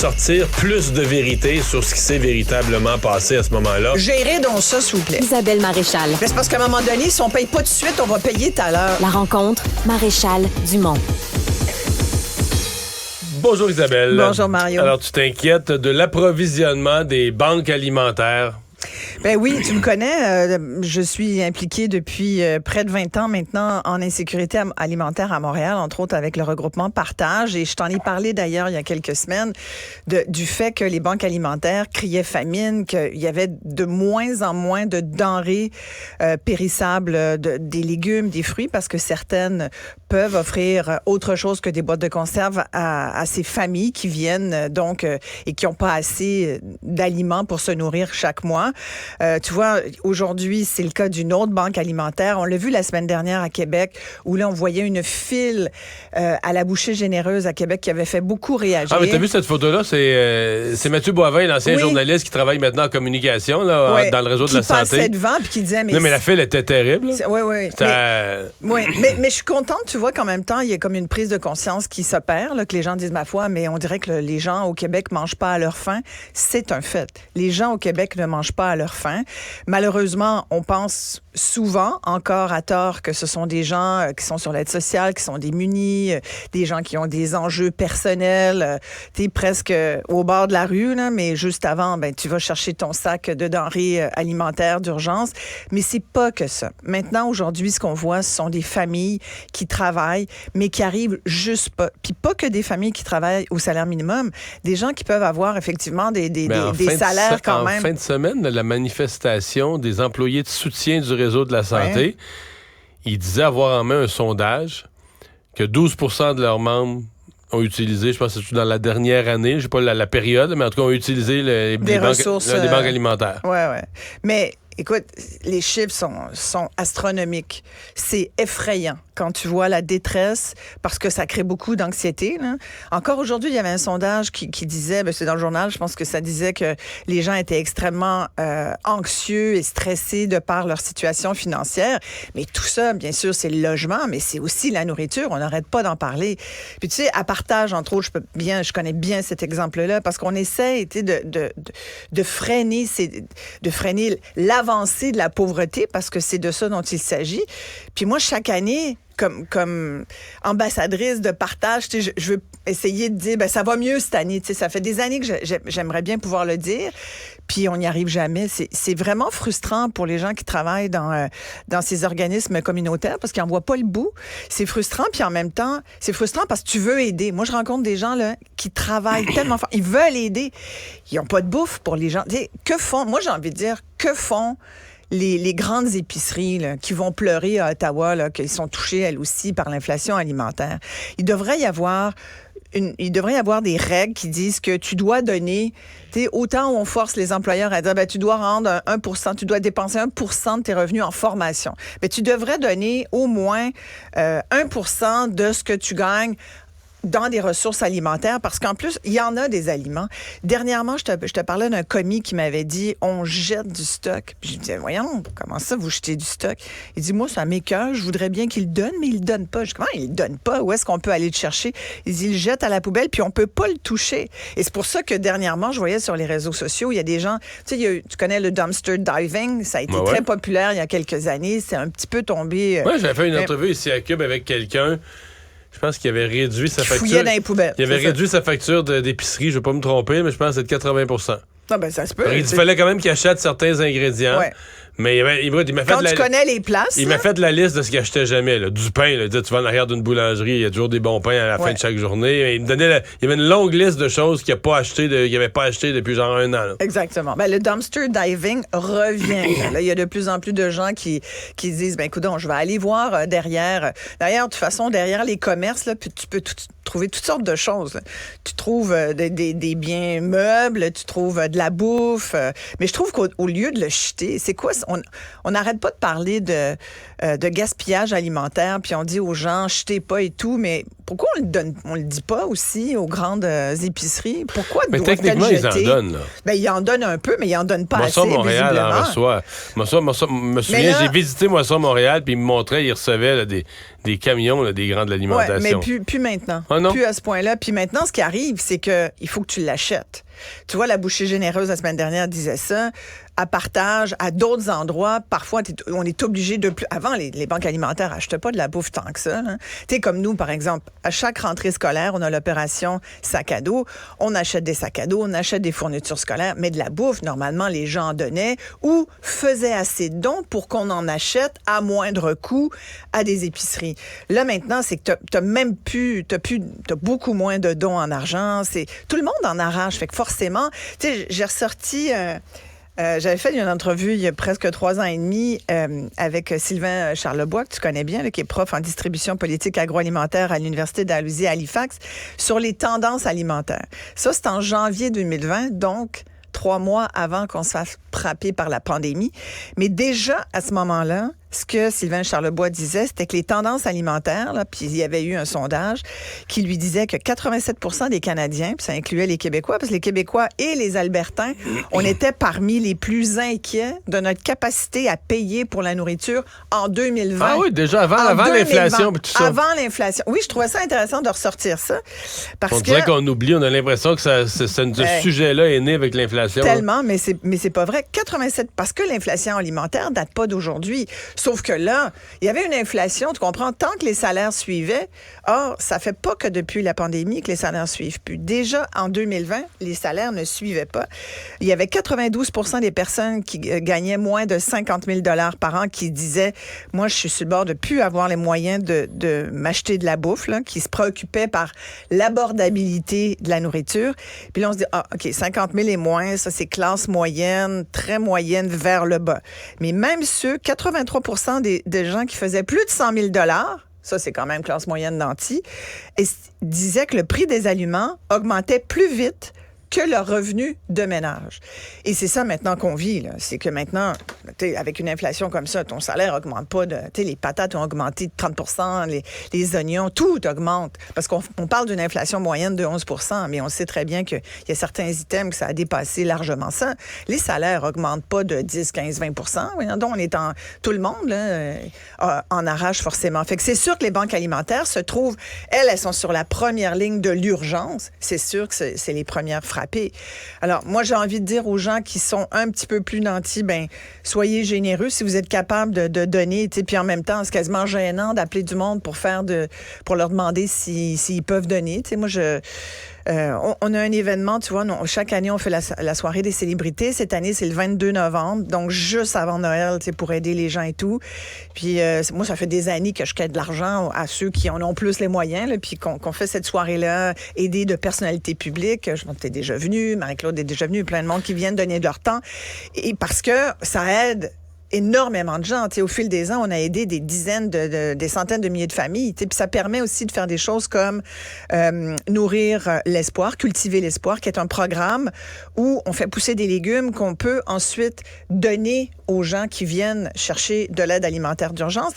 Sortir plus de vérité sur ce qui s'est véritablement passé à ce moment-là. Gérez donc ça, s'il vous plaît. Isabelle Maréchal. Mais c'est parce qu'à un moment donné, si on paye pas tout de suite, on va payer tout à l'heure. La rencontre, Maréchal Dumont. Bonjour Isabelle. Bonjour Mario. Alors tu t'inquiètes de l'approvisionnement des banques alimentaires. Ben oui, tu me connais. Je suis impliquée depuis près de 20 ans maintenant en insécurité alimentaire à Montréal, entre autres avec le regroupement Partage. Et je t'en ai parlé d'ailleurs il y a quelques semaines du fait que les banques alimentaires criaient famine, qu'il y avait de moins en moins de denrées périssables, des légumes, des fruits, parce que certaines peuvent offrir autre chose que des boîtes de conserve à ces familles qui viennent donc et qui n'ont pas assez d'aliments pour se nourrir chaque mois. Tu vois, aujourd'hui, c'est le cas d'une autre banque alimentaire. On l'a vu la semaine dernière à Québec, où là, on voyait une file à la bouchée généreuse à Québec qui avait fait beaucoup réagir. Ah, mais t'as vu cette photo-là? C'est Mathieu Boivin, l'ancien journaliste qui travaille maintenant en communication là, dans le réseau de la santé. Qui passait devant puis qui disait... Non, mais la file était terrible. Oui. Mais je suis contente, tu vois, qu'en même temps, il y a comme une prise de conscience qui s'opère, là, que les gens disent, ma foi, mais on dirait que les gens au Québec mangent pas à leur faim. C'est un fait. Les gens au Québec ne mangent pas à leur faim. Malheureusement, on pense souvent, encore à tort, que ce sont des gens qui sont sur l'aide sociale, qui sont démunis, des gens qui ont des enjeux personnels. Tu es presque au bord de la rue, là, mais juste avant, tu vas chercher ton sac de denrées alimentaires d'urgence. Mais c'est pas que ça. Maintenant, aujourd'hui, ce qu'on voit, ce sont des familles qui travaillent, mais qui arrivent juste pas. Puis pas que des familles qui travaillent au salaire minimum, des gens qui peuvent avoir effectivement des salaires quand même. En fin de semaine, la manifestation des employés de soutien du réseau de la santé, ils disaient avoir en main un sondage que 12% de leurs membres ont utilisé, je pense que c'est dans la dernière année, je sais pas la période, mais en tout cas ont utilisé les banques alimentaires. Ouais. Mais écoute, les chiffres sont astronomiques. C'est effrayant quand tu vois la détresse, parce que ça crée beaucoup d'anxiété, là. Encore aujourd'hui, il y avait un sondage qui disait, c'est dans le journal, je pense que ça disait que les gens étaient extrêmement anxieux et stressés de par leur situation financière. Mais tout ça, bien sûr, c'est le logement, mais c'est aussi la nourriture. On n'arrête pas d'en parler. Puis tu sais, à Partage, entre autres, je connais bien cet exemple-là, parce qu'on essaie de freiner l'avancée de la pauvreté, parce que c'est de ça dont il s'agit. Puis moi, chaque année, comme ambassadrice de Partage, je veux essayer de dire, ça va mieux cette année. Ça fait des années que j'aimerais bien pouvoir le dire, puis on n'y arrive jamais. C'est vraiment frustrant pour les gens qui travaillent dans ces organismes communautaires, parce qu'ils n'en voient pas le bout. C'est frustrant, puis en même temps, c'est frustrant parce que tu veux aider. Moi, je rencontre des gens là qui travaillent tellement fort. Ils veulent aider. Ils n'ont pas de bouffe pour les gens. Que font, moi, j'ai envie de dire, que font les grandes épiceries là, qui vont pleurer à Ottawa, là, qu'ils sont touchées, elles aussi, par l'inflation alimentaire? Il devrait y avoir des règles qui disent que tu dois donner, autant où on force les employeurs à dire, tu dois rendre 1%, tu dois dépenser 1% de tes revenus en formation. Mais tu devrais donner au moins 1% de ce que tu gagnes dans des ressources alimentaires, parce qu'en plus, il y en a des aliments. Dernièrement, je te parlais d'un commis qui m'avait dit, on jette du stock. Puis je lui disais, voyons, comment ça, vous jetez du stock? Il dit, moi, ça m'écoeure, je voudrais bien qu'il le donne, mais il le donne pas. Je dis, comment il le donne pas? Où est-ce qu'on peut aller le chercher? Il dit, il le jette à la poubelle, puis on peut pas le toucher. Et c'est pour ça que dernièrement, je voyais sur les réseaux sociaux, il y a des gens, tu connais le dumpster diving, ça a été très populaire il y a quelques années, c'est un petit peu tombé. Moi, j'avais fait une entrevue ici à Cube avec quelqu'un. Je pense qu'il avait réduit sa facture. Fouillait dans les poubelles. Il avait réduit sa facture d'épicerie, je ne vais pas me tromper, mais je pense que c'est de 80%. Non, ça se peut. Il fallait quand même qu'il achète certains ingrédients. Ouais. Mais il m'a fait quand tu connais les places. Il m'a fait la liste de ce qu'il achetait jamais. Là. Du pain, là. Tu vas en arrière d'une boulangerie, il y a toujours des bons pains à la fin de chaque journée. Il y avait une longue liste de choses qu'il n'avait pas acheté depuis genre un an. Là. Exactement. Le dumpster diving revient. Là, il y a de plus en plus de gens qui disent, coudonc, je vais aller voir derrière. D'ailleurs, de toute façon, derrière les commerces, là, tu peux trouver toutes sortes de choses. Là. Tu trouves des biens meubles, tu trouves de la bouffe. Mais je trouve qu'au lieu de le jeter, c'est quoi? On n'arrête pas de parler de gaspillage alimentaire, puis on dit aux gens, jetez pas et tout, mais Pourquoi on le dit pas aussi aux grandes épiceries? Pourquoi Mais doit-elle techniquement, ils en jeter? donnent, là. Ben, ils en donnent un peu, mais ils en donnent pas Moisson assez, Montréal visiblement. en reçoit. Me souviens, là- j'ai visité Moisson Montréal, puis ils me montraient, ils recevaient là, des camions, là, des grands de Ouais, l'alimentation. mais plus maintenant. Ah non? Plus à ce point-là. Puis maintenant, ce qui arrive, c'est que il faut que tu l'achètes. Tu vois, la bouchée généreuse la semaine dernière disait ça. À partage, à d'autres endroits, parfois, on est obligé de plus. Avant, les banques alimentaires n'achetaient pas de la bouffe tant que ça. Tu sais, comme nous, par exemple, à chaque rentrée scolaire, on a l'opération sac à dos. On achète des sacs à dos, on achète des fournitures scolaires, mais de la bouffe, normalement, les gens en donnaient ou faisaient assez de dons pour qu'on en achète à moindre coût à des épiceries. Là, maintenant, c'est que t'as beaucoup moins de dons en argent. Tout le monde en arrache. Fait que forcément, tu sais, j'ai ressorti. J'avais fait une entrevue il y a presque 3 ans et demi avec Sylvain Charlebois, que tu connais bien, là, qui est prof en distribution politique agroalimentaire à l'Université d'Dalhousie à Halifax, sur les tendances alimentaires. Ça, c'est en janvier 2020, donc 3 mois avant qu'on se fasse frapper par la pandémie. Mais déjà, à ce moment-là, ce que Sylvain Charlebois disait, c'était que les tendances alimentaires, là, puis il y avait eu un sondage qui lui disait que 87% des Canadiens, puis ça incluait les Québécois, parce que les Québécois et les Albertains, on était parmi les plus inquiets de notre capacité à payer pour la nourriture en 2020. Ah oui, déjà avant l'inflation et tout ça. Avant l'inflation. Oui, je trouvais ça intéressant de ressortir ça. Parce On dirait qu'on oublie, on a l'impression que ce sujet-là est né avec l'inflation. Tellement, mais c'est pas vrai. 87, parce que l'inflation alimentaire date pas d'aujourd'hui. Sauf que là, il y avait une inflation, tu comprends, tant que les salaires suivaient. Or, ça fait pas que depuis la pandémie que les salaires suivent plus. Déjà, en 2020, les salaires ne suivaient pas. Il y avait 92% des personnes qui gagnaient moins de 50 000 $ par an qui disaient, moi, je suis sur le bord de plus avoir les moyens de m'acheter de la bouffe, là, qui se préoccupaient par l'abordabilité de la nourriture. Puis là, on se dit, OK, 50 000 et moins, ça, c'est classe moyenne, très moyenne vers le bas. Mais même ceux, 83% des gens qui faisaient plus de 100 000 $, ça, c'est quand même classe moyenne nantie, et disaient que le prix des aliments augmentait plus vite que leur revenu de ménage. Et c'est ça maintenant qu'on vit, là. C'est que maintenant, avec une inflation comme ça, ton salaire augmente pas les patates ont augmenté de 30 %, les oignons, tout augmente. Parce qu'on parle d'une inflation moyenne de 11 %, mais on sait très bien qu'il y a certains items que ça a dépassé largement ça. Les salaires augmentent pas de 10, 15, 20 %. Voyons donc, tout le monde, là, en arrache forcément. Fait que c'est sûr que les banques alimentaires se trouvent, elles sont sur la première ligne de l'urgence. C'est sûr que c'est les premières frappées. Alors, moi, j'ai envie de dire aux gens qui sont un petit peu plus nantis, soyez généreux si vous êtes capable de donner, puis en même temps, c'est quasiment gênant d'appeler du monde pour leur demander s'ils peuvent donner. Moi, on a un événement, tu vois, chaque année, on fait la soirée des célébrités. Cette année, c'est le 22 novembre, donc juste avant Noël, pour aider les gens et tout. Puis moi, ça fait des années que je quête de l'argent à ceux qui en ont plus les moyens, là, puis qu'on fait cette soirée-là, aider de personnalités publiques. T'es déjà venue, Marie-Claude est déjà venue, plein de monde qui viennent donner de leur temps. Et parce que ça aide énormément de gens. Au fil des ans, on a aidé des dizaines, des centaines de milliers de familles. Puis ça permet aussi de faire des choses comme nourrir l'espoir, cultiver l'espoir, qui est un programme où on fait pousser des légumes qu'on peut ensuite donner aux gens qui viennent chercher de l'aide alimentaire d'urgence.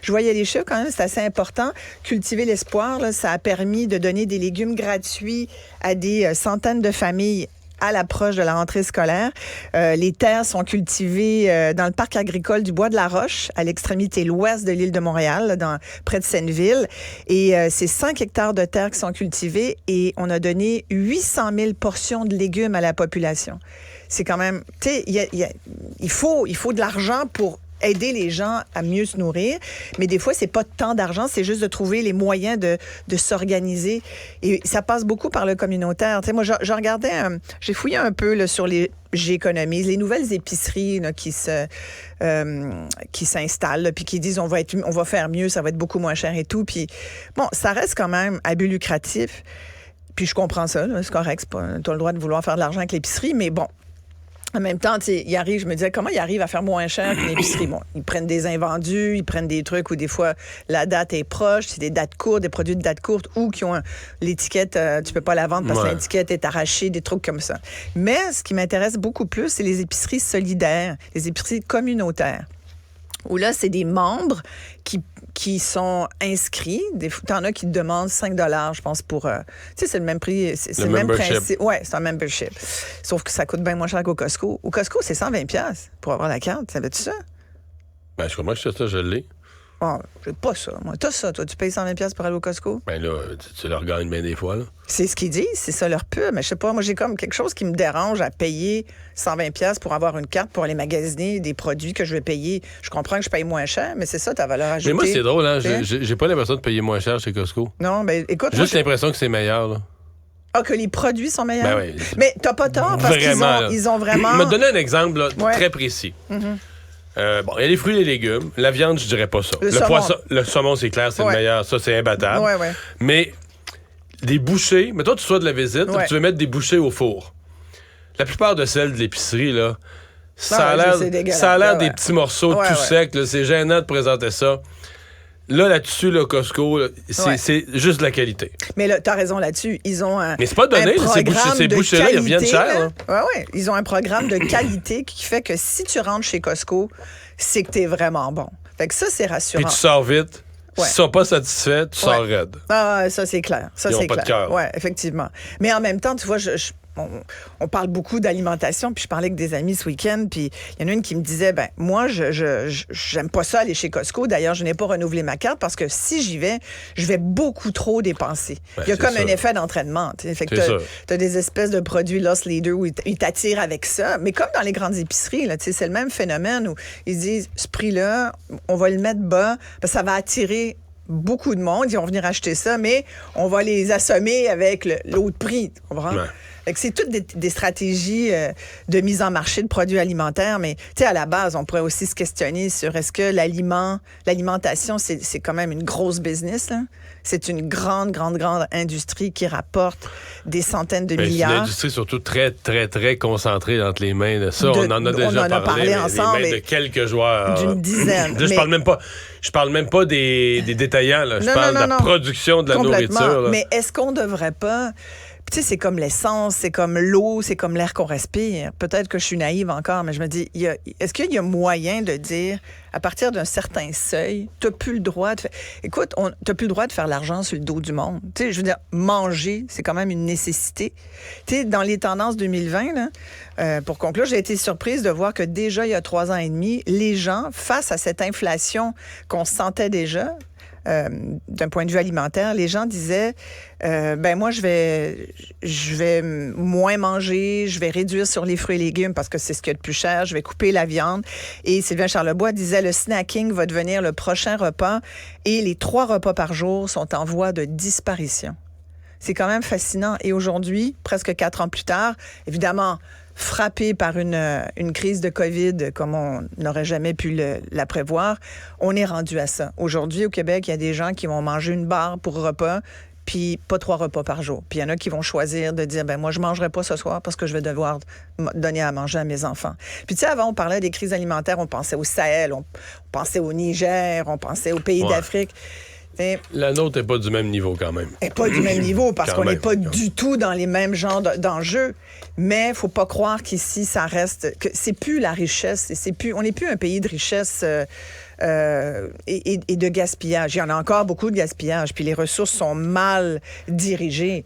Je voyais les chiffres quand même, c'est assez important. Cultiver l'espoir, là, ça a permis de donner des légumes gratuits à des centaines de familles à l'approche de la rentrée scolaire. Les terres sont cultivées dans le parc agricole du Bois-de-la-Roche, à l'extrémité l'ouest de l'île de Montréal, près de Senneville. Et c'est 5 hectares de terres qui sont cultivées et on a donné 800 000 portions de légumes à la population. C'est quand même... Tu sais, il faut de l'argent pour aider les gens à mieux se nourrir, mais des fois, c'est pas tant d'argent, c'est juste de trouver les moyens de s'organiser. Et ça passe beaucoup par le communautaire. Tu sais, moi, je regardais, j'ai fouillé un peu là, sur j'économise, les nouvelles épiceries là, qui s'installent, là, puis qui disent on va faire mieux, ça va être beaucoup moins cher et tout. Puis bon, ça reste quand même à but lucratif. Puis je comprends ça, là, c'est correct, tu as le droit de vouloir faire de l'argent avec l'épicerie, mais bon. En même temps, je me disais, comment ils arrivent à faire moins cher qu'une épicerie? Bon, ils prennent des invendus, ils prennent des trucs où des fois la date est proche, c'est des dates courtes, des produits de date courte ou qui ont l'étiquette, tu peux pas la vendre parce que l'étiquette est arrachée, des trucs comme ça. Mais ce qui m'intéresse beaucoup plus, c'est les épiceries solidaires, les épiceries communautaires. Où là, c'est des membres qui qui sont inscrits. T'en as qui te demandent 5 $, je pense, pour... tu sais, c'est le même prix, c'est le même principe. Oui, c'est un membership. Sauf que ça coûte bien moins cher qu'au Costco. Au Costco, c'est 120$ pour avoir la carte. Savais-tu ça? Ben, je comprends que ça, je l'ai. Oh, j'ai pas ça. Moi, t'as ça, toi. Tu payes 120$ pour aller au Costco? Ben là, tu leur gagnes bien des fois, là. C'est ce qu'ils disent, c'est ça leur pub. Mais je sais pas, moi, j'ai comme quelque chose qui me dérange à payer 120$ pour avoir une carte pour aller magasiner des produits que je vais payer. Je comprends que je paye moins cher, mais c'est ça ta valeur ajoutée. Mais moi, c'est drôle, hein. J'ai pas l'impression de payer moins cher chez Costco. Non, ben écoute... Juste l'impression que c'est meilleur, là. Ah, que les produits sont meilleurs? Ben oui. Mais t'as pas tort, parce qu'ils ont vraiment... Je vais te donner un exemple là, très précis. Mm-hmm. Bon, il y a les fruits et les légumes. La viande, je dirais pas ça. Le saumon, c'est clair, c'est le meilleur. Ça, c'est imbattable. Ouais. Mais des bouchées, mettons, tu sois de la visite, tu veux mettre des bouchées au four. La plupart de celles de l'épicerie, là, ça a l'air des petits morceaux tout secs. Là, c'est gênant de présenter ça. Là-dessus, le Costco, c'est juste de la qualité. Mais là, t'as raison là-dessus. Ils ont un Mais c'est pas donné, ces bouchées-là, ils reviennent cher. Oui. Ils ont un programme de qualité qui fait que si tu rentres chez Costco, c'est que t'es vraiment bon. Fait que ça, c'est rassurant. Puis tu sors vite. Si ils sont pas satisfaits, tu sors raide. Ah, ça, c'est clair. Ça, ils c'est ont pas de cœur. Oui, effectivement. Mais en même temps, tu vois, on parle beaucoup d'alimentation, puis je parlais avec des amis ce week-end, puis il y en a une qui me disait, ben moi, j'aime pas ça aller chez Costco. D'ailleurs, je n'ai pas renouvelé ma carte parce que si j'y vais, je vais beaucoup trop dépenser. Il y a comme un effet d'entraînement. Fait que t'as des espèces de produits loss leader où ils t'attirent avec ça. Mais comme dans les grandes épiceries, là, c'est le même phénomène où ils disent, ce prix-là, on va le mettre bas, parce que ça va attirer beaucoup de monde. Ils vont venir acheter ça, mais on va les assommer avec l'autre prix. Tu comprends? Ouais. C'est toutes des stratégies de mise en marché de produits alimentaires, mais tu sais, à la base, on pourrait aussi se questionner sur est-ce que l'alimentation, c'est quand même une grosse business, là? C'est une grande industrie qui rapporte des centaines de milliards. C'est une industrie surtout très, très, très concentrée entre les mains de ça. On en a déjà parlé ensemble. Les mains de quelques joueurs. D'une dizaine. Je parle même pas des détaillants, là. Je parle de la production de la nourriture. Là. Mais est-ce qu'on devrait pas... Tu sais, c'est comme l'essence, c'est comme l'eau, c'est comme l'air qu'on respire. Peut-être que je suis naïve encore, mais je me dis, est-ce qu'il y a moyen de dire, à partir d'un certain seuil, t'as plus le droit de faire... Écoute, t'as plus le droit de faire l'argent sur le dos du monde. Tu sais, je veux dire, manger, c'est quand même une nécessité. Tu sais, dans les tendances 2020, là, pour conclure, j'ai été surprise de voir que déjà, il y a 3 ans et demi, les gens, face à cette inflation qu'on sentait déjà, d'un point de vue alimentaire, les gens disaient ben moi je vais moins manger, je vais réduire sur les fruits et légumes parce que c'est ce qu'il y a de plus cher, je vais couper la viande. Et Sylvain Charlebois disait le snacking va devenir le prochain repas et les 3 repas par jour sont en voie de disparition. C'est quand même fascinant. Et aujourd'hui, presque 4 ans plus tard, évidemment, frappé par une crise de COVID comme on n'aurait jamais pu la prévoir, on est rendu à ça. Aujourd'hui, au Québec, il y a des gens qui vont manger une barre pour repas, puis pas 3 repas par jour. Puis il y en a qui vont choisir de dire, ben moi, je mangerai pas ce soir parce que je vais devoir donner à manger à mes enfants. Puis tu sais, avant, on parlait des crises alimentaires, on pensait au Sahel, on pensait au Niger, on pensait aux pays d'Afrique. La nôtre n'est pas du même niveau quand même. Elle n'est pas du même niveau parce qu'on n'est pas du tout dans les mêmes genres d'enjeux. Mais il ne faut pas croire qu'ici, ça reste... que c'est plus la richesse. On n'est plus un pays de richesse et de gaspillage. Il y en a encore beaucoup de gaspillage. Puis les ressources sont mal dirigées.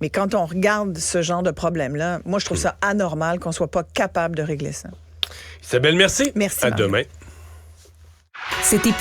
Mais quand on regarde ce genre de problème-là, moi, je trouve ça anormal qu'on ne soit pas capable de régler ça. Isabelle, merci. Merci. À demain. C'était